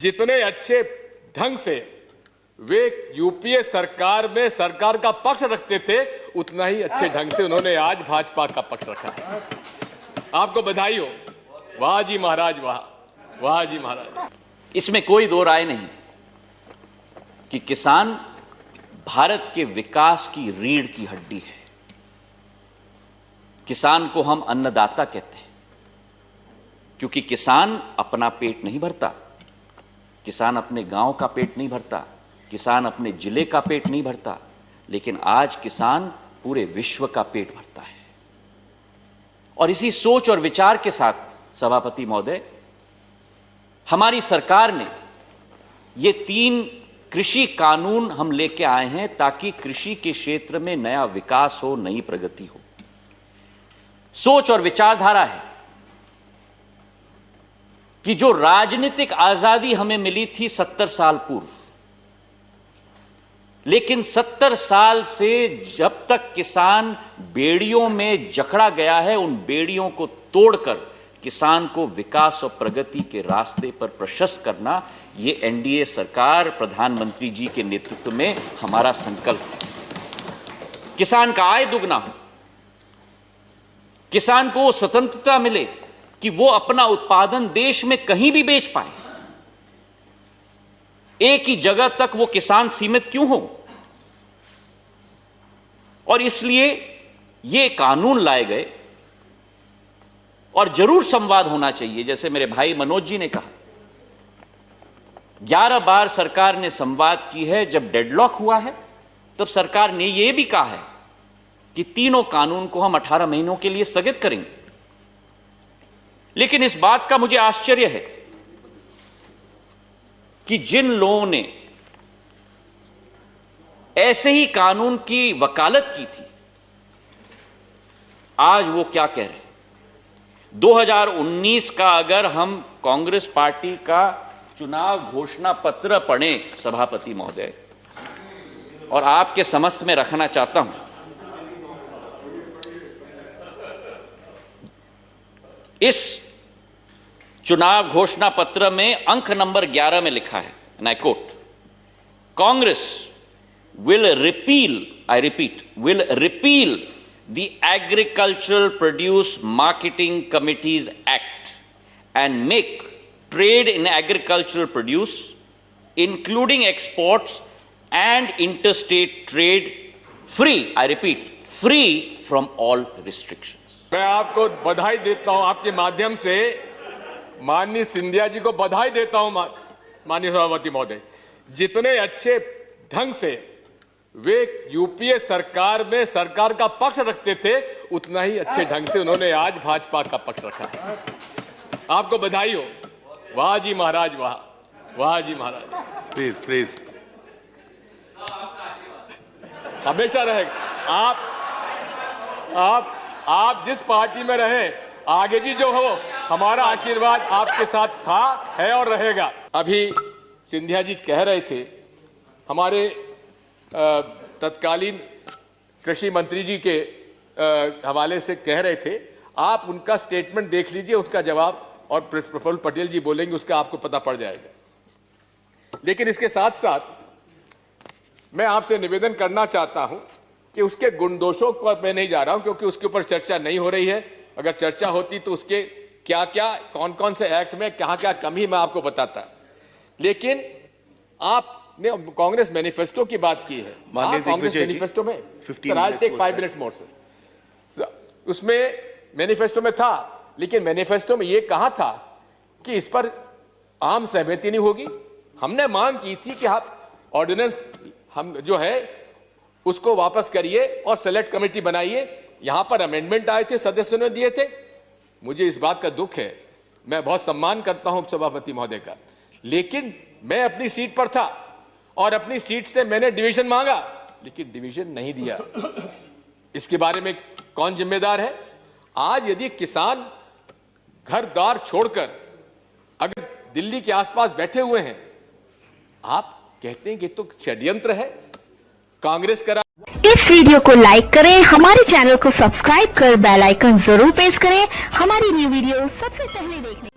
जितने अच्छे ढंग से वे यूपीए सरकार में सरकार का पक्ष रखते थे, उतना ही अच्छे ढंग से उन्होंने आज भाजपा का पक्ष रखा है। आपको बधाई हो। वाह जी महाराज, वाह, वाह जी महाराज। इसमें कोई दो राय नहीं कि किसान भारत के विकास की रीढ़ की हड्डी है। किसान को हम अन्नदाता कहते हैं, क्योंकि किसान अपना पेट नहीं भरता, किसान अपने गांव का पेट नहीं भरता, किसान अपने जिले का पेट नहीं भरता, लेकिन आज किसान पूरे विश्व का पेट भरता है। और इसी सोच और विचार के साथ सभापति महोदय, हमारी सरकार ने ये 3 कृषि कानून हम लेके आए हैं ताकि कृषि के क्षेत्र में नया विकास हो, नई प्रगति हो। सोच और विचारधारा है कि जो राजनीतिक आजादी हमें मिली थी 70 साल पूर्व, लेकिन 70 साल से जब तक किसान बेड़ियों में जकड़ा गया है, उन बेड़ियों को तोड़कर किसान को विकास और प्रगति के रास्ते पर प्रशस्त करना, ये एनडीए सरकार प्रधानमंत्री जी के नेतृत्व में हमारा संकल्प है। किसान का आय दुगना हो, किसान को स्वतंत्रता मिले कि वो अपना उत्पादन देश में कहीं भी बेच पाए। एक ही जगह तक वो किसान सीमित क्यों हो? और इसलिए ये कानून लाए गए और जरूर संवाद होना चाहिए। जैसे मेरे भाई मनोज जी ने कहा, 11 बार सरकार ने संवाद की है। जब डेडलॉक हुआ है तब सरकार ने यह भी कहा है कि तीनों कानून को हम 18 महीनों के लिए स्थगित करेंगे। लेकिन इस बात का मुझे आश्चर्य है कि जिन लोगों ने ऐसे ही कानून की वकालत की थी, आज वो क्या कह रहे हैं। 2019 का अगर हम कांग्रेस पार्टी का चुनाव घोषणा पत्र पढ़ें सभापति महोदय, और आपके समस्त में रखना चाहता हूं, इस चुनाव घोषणा पत्र में अंक नंबर 11 में लिखा है, and I quote, Congress will repeal, I repeat, will repeal the Agricultural Produce Marketing Committees Act and make trade in agricultural produce, including exports and interstate trade, free, I repeat, free from all restrictions. मैं आपको बधाई देता हूं, आपके माध्यम से माननीय सिंधिया जी को बधाई देता हूं। माननीय सभापति महोदय, जितने अच्छे ढंग से वे यूपीए सरकार में सरकार का पक्ष रखते थे, उतना ही अच्छे ढंग से उन्होंने आज भाजपा का पक्ष रखा है। आपको बधाई हो। वाह जी महाराज, वाह, वाह जी महाराज। प्लीज प्लीज, हमेशा रहेगा। आप जिस पार्टी में रहे, आगे भी जो हो, हमारा आशीर्वाद आपके साथ था, है और रहेगा। अभी सिंधिया जी कह रहे थे, हमारे तत्कालीन कृषि मंत्री जी के हवाले से कह रहे थे, आप उनका स्टेटमेंट देख लीजिए, उसका जवाब और प्रफुल्ल पटेल जी बोलेंगे, उसका आपको पता पड़ जाएगा। लेकिन इसके साथ साथ मैं आपसे निवेदन करना चाहता हूं कि उसके गुणदोषों पर मैं नहीं जा रहा हूं, क्योंकि उसके ऊपर चर्चा नहीं हो रही है। अगर चर्चा होती तो उसके क्या क्या, कौन कौन से एक्ट में कहां क्या कमी, मैं आपको बताता। लेकिन आपने कांग्रेस मैनिफेस्टो की बात की है। कांग्रेस मैनिफेस्टो में, sir, I take 5 minutes more sir. उसमें मैनिफेस्टो में था, लेकिन मैनिफेस्टो में यह कहा था कि इस पर आम सहमति नहीं होगी। हमने मांग की थी कि आप ऑर्डिनेंस हम जो है उसको वापस करिए और सेलेक्ट कमेटी बनाइए। यहां पर अमेंडमेंट आए थे, सदस्यों ने दिए थे। मुझे इस बात का दुख है, मैं बहुत सम्मान करता हूं सभापति महोदय का, लेकिन मैं अपनी सीट पर था और अपनी सीट से मैंने डिवीजन मांगा, लेकिन डिवीजन नहीं दिया। इसके बारे में कौन जिम्मेदार है? आज यदि किसान घर द्वार छोड़कर अगर दिल्ली के आसपास बैठे हुए हैं, आप कहते हैं कि तो षड्यंत्र है, कांग्रेस करा। इस वीडियो को लाइक करें, हमारे चैनल को सब्सक्राइब कर बेल आइकन जरूर प्रेस करें हमारी न्यू वीडियो सबसे पहले देखने